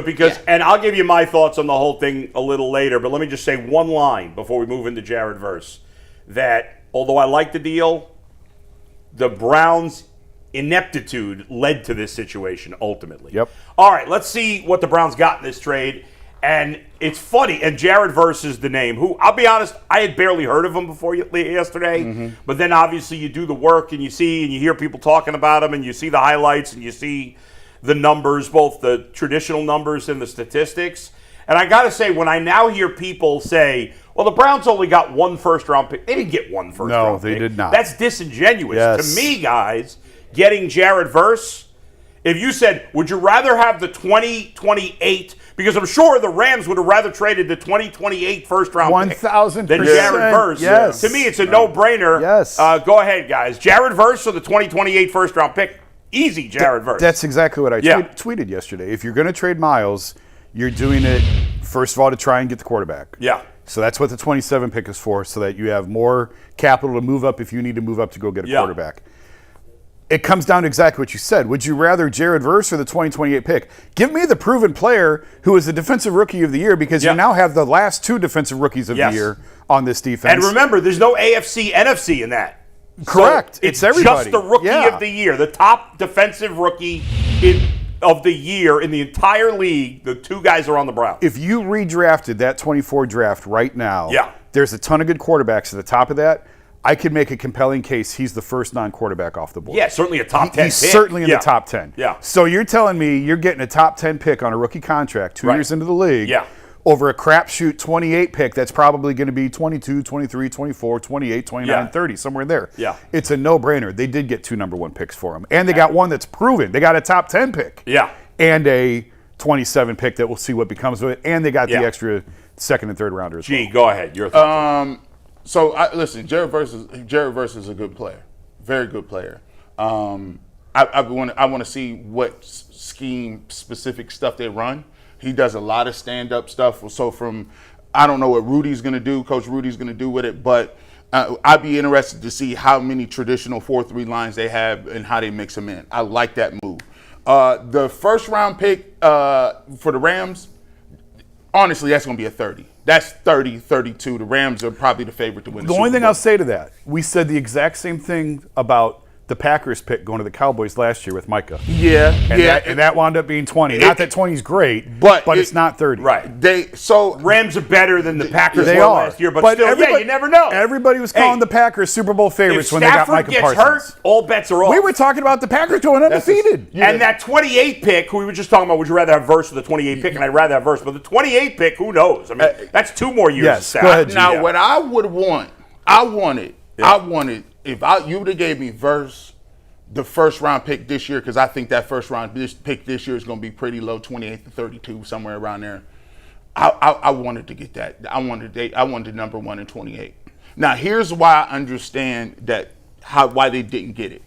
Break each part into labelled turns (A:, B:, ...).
A: Because, and I'll give you my thoughts on the whole thing a little later, but let me just say one line before we move into Jared Verse. That although I like the deal, the Browns' ineptitude led to this situation ultimately.
B: Yep.
A: All right, let's see what the Browns got in this trade. And it's funny, and Jared Verse is the name, who, I'll be honest, I had barely heard of him before yesterday. But then obviously you do the work and you see and you hear people talking about him and you see the highlights and you see the numbers, both the traditional numbers and the statistics. And I got to say, when I now hear people say, well, the Browns only got one first-round pick. They didn't get one first-round pick.
B: No, they did not.
A: That's disingenuous.
B: Yes.
A: To me, guys, getting Jared Verse, if you said, would you rather have the 2028, because I'm sure the Rams would have rather traded the 2028 first-round pick
B: 1,000%
A: than Jared Verse.
B: Yes.
A: To me, it's a no-brainer.
B: Yes.
A: Go ahead, guys. Jared Verse or the 2028 first-round pick? Easy, Jared Verse.
B: That's exactly what I tweeted yesterday. If you're going to trade Myles, you're doing it, first of all, to try and get the quarterback.
A: Yeah.
B: So that's what the 27 pick is for, so that you have more capital to move up if you need to move up to go get a quarterback. It comes down to exactly what you said. Would you rather Jared Verse or the 2028 pick? Give me the proven player who is the defensive rookie of the year, because you now have the last two defensive rookies of the year on this defense.
A: And remember, there's no AFC, NFC in that.
B: Correct.
A: So
B: it's everybody.
A: Just the rookie of the year, the top defensive rookie of the year in the entire league. The two guys are on the Browns.
B: If you redrafted that 24 draft right now, there's a ton of good quarterbacks at the top of that. I could make a compelling case he's the first non-quarterback off the board.
A: Yeah, certainly a top 10
B: He's
A: pick.
B: certainly in the top 10.
A: Yeah.
B: So you're telling me you're getting a top 10 pick on a rookie contract 2 years into the league over a crapshoot 28 pick that's probably going to be 22, 23, 24, 28, 29, 30, somewhere in there.
A: Yeah.
B: It's a no-brainer. They did get 2 number 1 picks for him. And they got one that's proven. They got a top 10 pick.
A: Yeah.
B: And a 27 pick that we'll see what becomes of it. And they got the extra second and third rounders.
A: Go ahead. Your thoughts.
C: So listen, Jared Verse is a good player, very good player. I want to see what scheme specific stuff they run. He does a lot of stand up stuff. So I don't know what Rudy's going to do, Coach Rudy's going to do with it, but I'd be interested to see how many traditional 4-3 lines they have and how they mix them in. I like that move. The first round pick for the Rams, honestly, that's going to be a 30. That's 30, 32. The Rams are probably the favorite to win the Super Bowl.
B: The only thing I'll say to that, we said the exact same thing about the Packers pick going to the Cowboys last year with Micah. And that wound up being 20. Not that 20 is great, but it's not 30.
A: Right. Rams are better than the Packers were last year, but still, you never know.
B: Everybody was calling the Packers Super Bowl favorites when they got Micah Parsons.
A: If Stafford gets hurt, all bets are off.
B: We were talking about the Packers going undefeated.
A: And that 28 pick, who we were just talking about, would you rather have Verse or the 28 pick? And I'd rather have Verse. But the 28 pick, who knows? I mean, that's 2 more years of Stafford.
B: Go ahead,
C: now, what I would want, if you would have gave me Verse, the first round pick this year, because I think that first round pick this year is going to be pretty low, 28 to 32, somewhere around there. I wanted to get that. I wanted number 1 and 28. Now, here's why I understand why they didn't get it,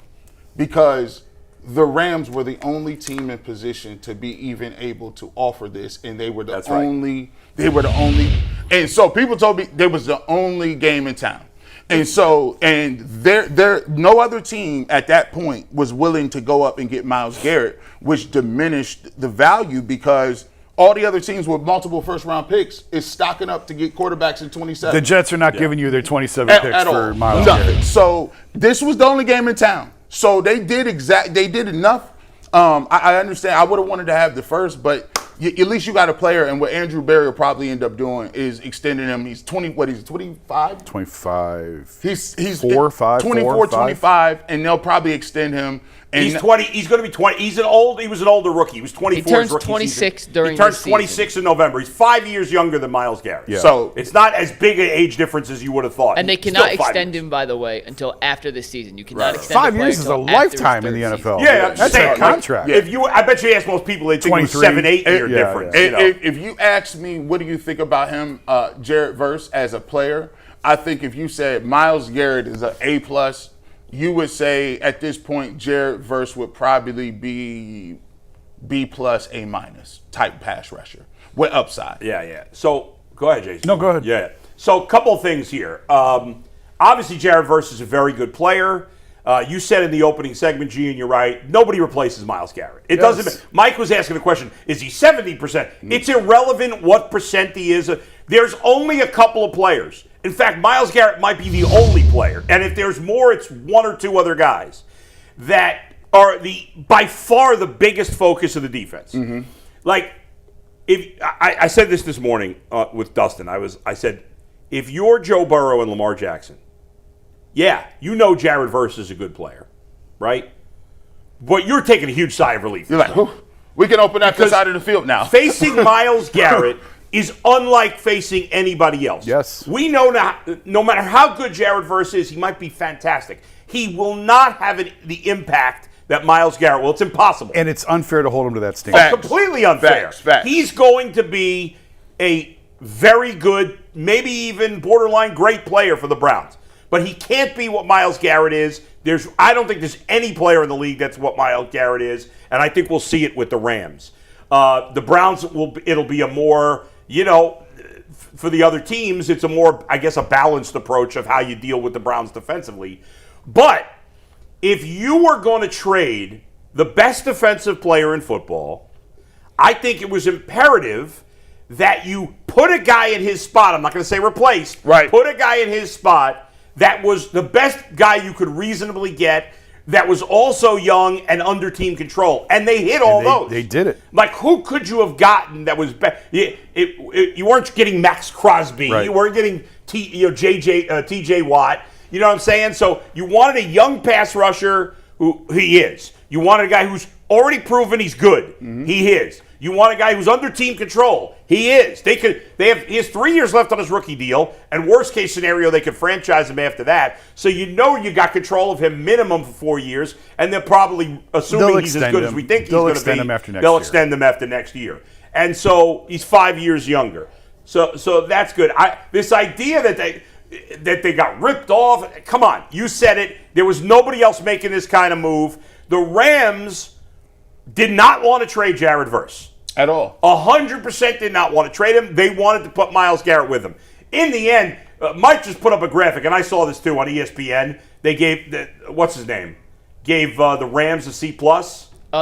C: because the Rams were the only team in position to be even able to offer this, and they were the only. They were the only, and so people told me they was the only game in town. And so, no other team at that point was willing to go up and get Myles Garrett, which diminished the value because all the other teams with multiple first-round picks is stocking up to get quarterbacks in 27.
B: The Jets are not giving you their 27 picks for Myles Garrett.
C: So this was the only game in town. So they did enough. I understand. I would have wanted to have the first, but at least you got a player, and what Andrew Berry will probably end up doing is extending him. He's 20. What is he? 25.
B: 25.
C: He's
B: 24,
C: 25, and they'll probably extend him. And
A: he's 20. He's going to be 20. He was an older rookie. He was 24.
D: He turns 26 during
A: He turns 26 in November. He's 5 years younger than Myles Garrett.
B: Yeah.
A: So it's not as big an age difference as you would have thought.
D: And they cannot extend him, by the way, until after this season. You cannot extend
B: 5 years is a lifetime in the NFL.
A: Yeah,
B: that's a contract.
A: I bet you ask most people, they think it was 7-8 year difference.
C: If you ask me, what do you think about him, Jared Verse, as a player? I think if you said Myles Garrett is an A+, you would say at this point Jared Verse would probably be B+, A- type pass rusher with upside.
A: Yeah. So go ahead, Jason.
B: No, go ahead.
A: Yeah. So a couple of things here. Obviously, Jared Verse is a very good player. You said in the opening segment, G, and you're right, nobody replaces Myles Garrett. It
B: Yes.
A: doesn't. Mike was asking the question, is he 70%? It's irrelevant what percent he is. There's only a couple of players. In fact, Myles Garrett might be the only player. And if there's more, it's one or two other guys that are by far the biggest focus of the defense. Like, if I said this morning with Dustin, I said, if you're Joe Burrow and Lamar Jackson, yeah, you know Jared Verse is a good player, right? But you're taking a huge sigh of relief.
C: You're like, whew, we can open up this side of the field now.
A: Facing Myles Garrett is unlike facing anybody else.
B: Yes.
A: We know now, no matter how good Jared Verse is, he might be fantastic. He will not have the impact that Myles Garrett will. It's impossible.
B: And it's unfair to hold him to that standard.
A: It's completely unfair.
C: Facts.
A: He's going to be a very good, maybe even borderline great player for the Browns. But he can't be what Myles Garrett is. I don't think there's any player in the league that's what Myles Garrett is, and I think we'll see it with the Rams. The Browns it'll be a more, for the other teams, it's a more, I guess, a balanced approach of how you deal with the Browns defensively. But if you were going to trade the best defensive player in football, I think it was imperative that you put a guy in his spot. I'm not going to say replaced.
C: Right.
A: Put a guy in his spot that was the best guy you could reasonably get, that was also young and under team control. And they hit all those.
B: They did it.
A: Like, who could you have gotten that was better? You weren't getting Max Crosby.
B: Right.
A: You weren't getting TJ Watt. You know what I'm saying? So you wanted a young pass rusher who he is. You wanted a guy who's already proven he's good. He is. You want a guy who's under team control. He is. He has 3 years left on his rookie deal, and worst case scenario, they could franchise him after that. So you got control of him minimum for 4 years, and they're probably assuming he's as good as we think he's going to be.
B: They'll extend him after next year.
A: They'll extend him after next year, and so he's 5 years younger. So that's good. This idea that they got ripped off. Come on, you said it. There was nobody else making this kind of move. The Rams did not want to trade Jared Verse.
C: At all.
A: 100% did not want to trade him. They wanted to put Myles Garrett with him. In the end, Mike just put up a graphic, and I saw this too on ESPN. They gave, what's his name? Gave the Rams a C+.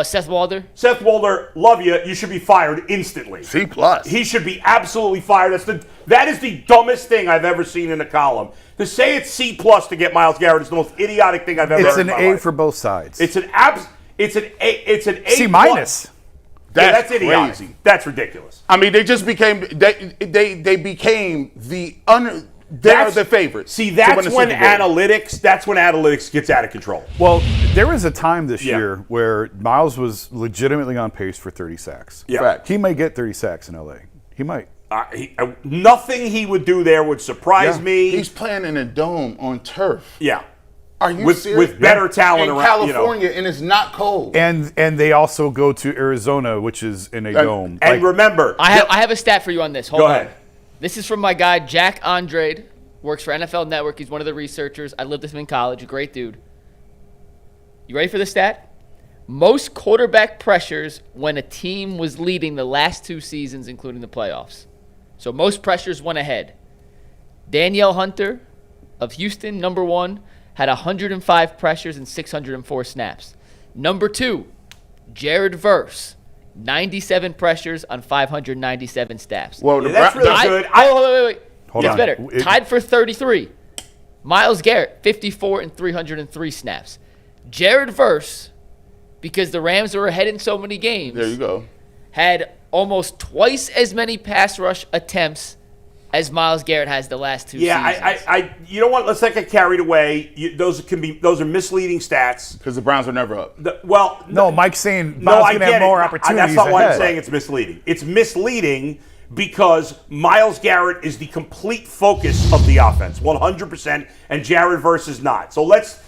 D: Seth Walder.
A: Seth Walder, love you. You should be fired instantly.
C: C+.
A: He should be absolutely fired. That is the dumbest thing I've ever seen in a column. To say it's C+ to get Myles Garrett is the most idiotic thing I've ever heard
B: It's
A: in
B: an
A: my
B: A
A: life.
B: for both sides.
A: It's an A.
B: C minus.
A: That's idiotic.
C: crazy.
A: That's ridiculous.
C: I mean, they just became they became they're the favorites.
A: See,
C: to
A: that's
C: win the
A: when
C: Super Bowl.
A: analytics gets out of control.
B: Well, there was a time this
A: Yeah.
B: year where Myles was legitimately on pace for 30 sacks.
A: Yeah.
C: Fact.
B: He might get 30 sacks in LA. He might.
A: Nothing he would do there would surprise
B: Yeah.
A: me.
C: He's playing in a dome on turf.
A: Yeah.
C: Are you
A: With
C: serious?
A: better talent
C: in
A: around,
C: California, and it's not cold.
B: And they also go to Arizona, which is in a dome.
A: And remember,
D: I have a stat for you on this. Hold
A: Go
D: on.
A: ahead.
D: This is from my guy, Jack Andrade. Works for NFL Network. He's one of the researchers. I lived with him in college. A great dude. You ready for the stat? Most quarterback pressures when a team was leading the last 2 seasons, including the playoffs. So most pressures went ahead. Danielle Hunter of Houston, number 1, had 105 pressures and 604 snaps. Number 2, Jared Verse, 97 pressures on 597 snaps.
C: Well,
A: that's really good.
D: Wait.
B: Hold
D: It's
B: on.
D: better. Tied for 33. Myles Garrett, 54 and 303 snaps. Jared Verse, because the Rams were ahead in so many games,
C: there you go.
D: had almost twice as many pass rush attempts as Myles Garrett has the last 2
A: yeah,
D: seasons.
A: you know what? Let's not get carried away. Those are misleading stats.
C: Because the Browns are never up.
B: No, Mike's saying
A: No,
B: Myles
A: I
B: going to
A: get
B: have
A: it.
B: more opportunities
A: That's not why I'm
B: ahead.
A: saying it's misleading. It's misleading because Myles Garrett is the complete focus of the offense, 100%, and Jared Verse is not. So let's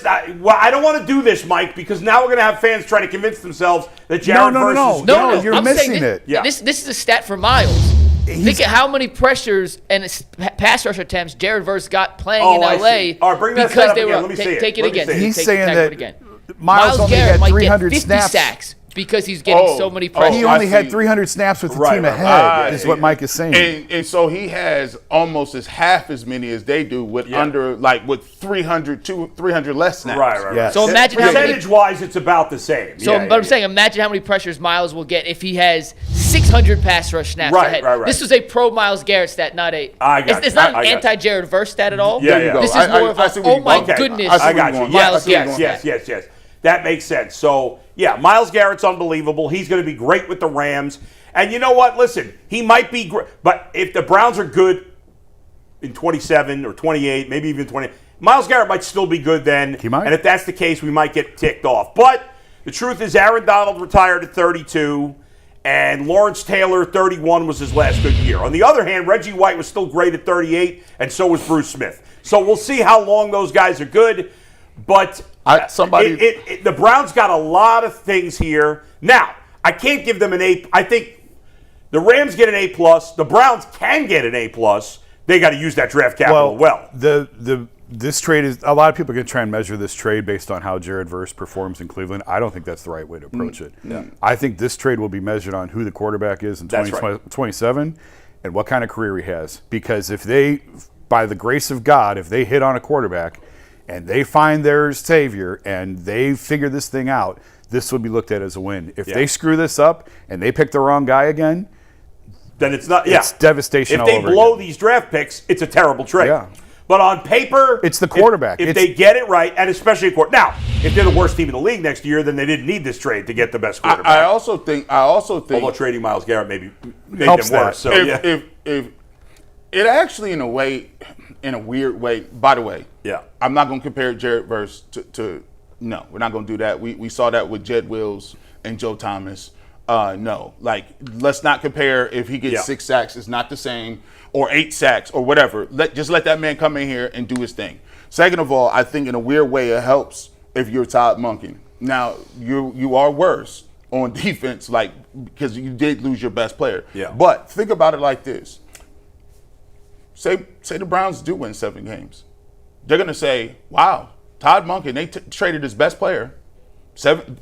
A: not. Well, I don't want to do this, Mike, because now we're going to have fans trying to convince themselves that Jared Verse is
B: No, you're
D: I'm
B: missing
D: saying
B: it.
A: Yeah.
D: This is a stat for Myles. Think of how many pressures and pass rush attempts Jared Verse got playing in
A: I
D: LA
A: see. All right, bring that
D: because
A: stat up
D: they
A: again.
D: were
A: Let me see it.
D: Take it
A: Let me
D: again.
A: see it.
B: He's
D: Take
B: saying
D: it
B: that
D: again.
B: Myles only
D: Garrett
B: had
D: might
B: 300
D: get 50
B: snaps.
D: sacks because he's getting so many pressures.
B: He only had 300 snaps with the team ahead, is what Mike is saying.
C: And so he has almost half as many as they do with with 300 less snaps.
A: Right.
B: Yes.
D: So imagine how many
A: percentage-wise, it's about the same.
D: So, but I'm saying, imagine how many pressures Myles will get if he has 600 pass rush snaps ahead.
A: Right.
D: This was a pro Myles Garrett stat, not a. It's not an anti-Jared Verse stat at all.
A: Yeah.
D: This is more of a, oh my goodness,
A: I got you.
D: Myles Garrett.
A: Yes. That makes sense. So, yeah, Myles Garrett's unbelievable. He's going to be great with the Rams. And you know what? Listen, he might be great. But if the Browns are good in 27 or 28, maybe even 20, Myles Garrett might still be good then.
B: He might.
A: And if that's the case, we might get ticked off. But the truth is Aaron Donald retired at 32, and Lawrence Taylor, 31, was his last good year. On the other hand, Reggie White was still great at 38, and so was Bruce Smith. So we'll see how long those guys are good. But the Browns got a lot of things here. Now, I can't give them an A. I think the Rams get an A+. The Browns can get an A+. They got to use that draft capital well.
B: This trade is, a lot of people are going to try and measure this trade based on how Jared Verse performs in Cleveland. I don't think that's the right way to approach it.
A: Yeah.
B: I think this trade will be measured on who the quarterback is in 2027 and what kind of career he has. Because if they, by the grace of God, if they hit on a quarterback and they find their savior and they figure this thing out, this would be looked at as a win. If they screw this up and they pick the wrong guy again,
A: then it's not.
B: It's devastation.
A: If they blow these draft picks, it's a terrible trade.
B: Yeah.
A: But on paper,
B: it's the quarterback.
A: If they get it right, and especially now, if they're the worst team in the league next year, then they didn't need this trade to get the best quarterback.
C: I also think.
A: Although trading Myles Garrett maybe made them worse. So
C: if it actually, in a weird way. By the way, I'm not going to compare Jared Verse to. No, we're not going to do that. We saw that with Jed Wills and Joe Thomas. No, let's not compare. If he gets 6 sacks, it's not the same, or 8 sacks, or whatever. Just let that man come in here and do his thing. Second of all, I think in a weird way it helps if you're Todd Monken. Now you are worse on defense, because you did lose your best player.
A: Yeah.
C: But think about it like this: say the Browns do win 7 games, they're gonna say, "Wow, Todd Monken, they traded his best player."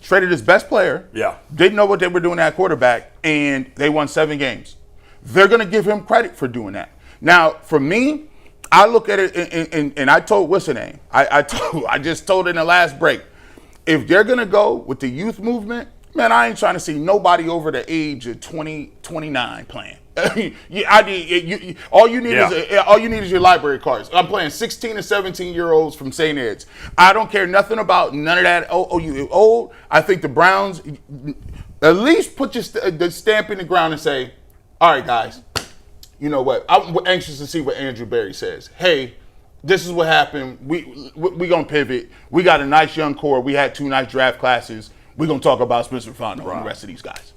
C: Traded his best player.
A: Yeah.
C: Didn't know what they were doing at quarterback, and they won 7 games. They're going to give him credit for doing that. Now, for me, I look at it, and I told what's her name? I just told in the last break. If they're going to go with the youth movement, man, I ain't trying to see nobody over the age of 29 playing. All you need is your library cards. I'm playing 16 and 17-year-olds from St. Ed's. I don't care nothing about none of that. Oh, you old? I think the Browns at least put the stamp in the ground and say, all right, guys, you know what? I'm anxious to see what Andrew Berry says. Hey, this is what happened. We gonna pivot. We got a nice young core. We had 2 nice draft classes. We're gonna talk about Spencer Fano and the rest of these guys.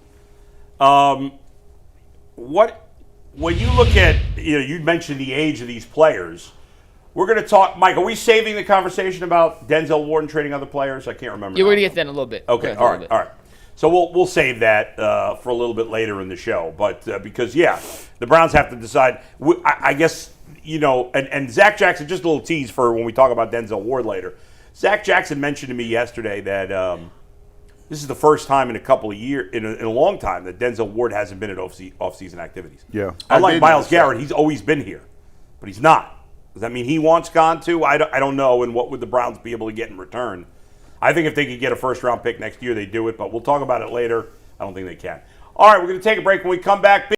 A: When you look at, you mentioned the age of these players. We're going to talk, Mike, are we saving the conversation about Denzel Ward and trading other players? I can't remember.
D: Yeah, we're going to get to that in a little bit.
A: Okay, all right. So we'll save that for a little bit later in the show. But because, the Browns have to decide. I guess, and Zach Jackson, just a little tease for when we talk about Denzel Ward later. Zach Jackson mentioned to me yesterday that this is the first time in a couple of years, in a long time, that Denzel Ward hasn't been at off-season activities.
B: Yeah.
A: Unlike Myles Garrett, he's always been here, but he's not. Does that mean he wants gone too? I don't know, and what would the Browns be able to get in return? I think if they could get a first-round pick next year, they do it, but we'll talk about it later. I don't think they can. All right, we're going to take a break. When we come back,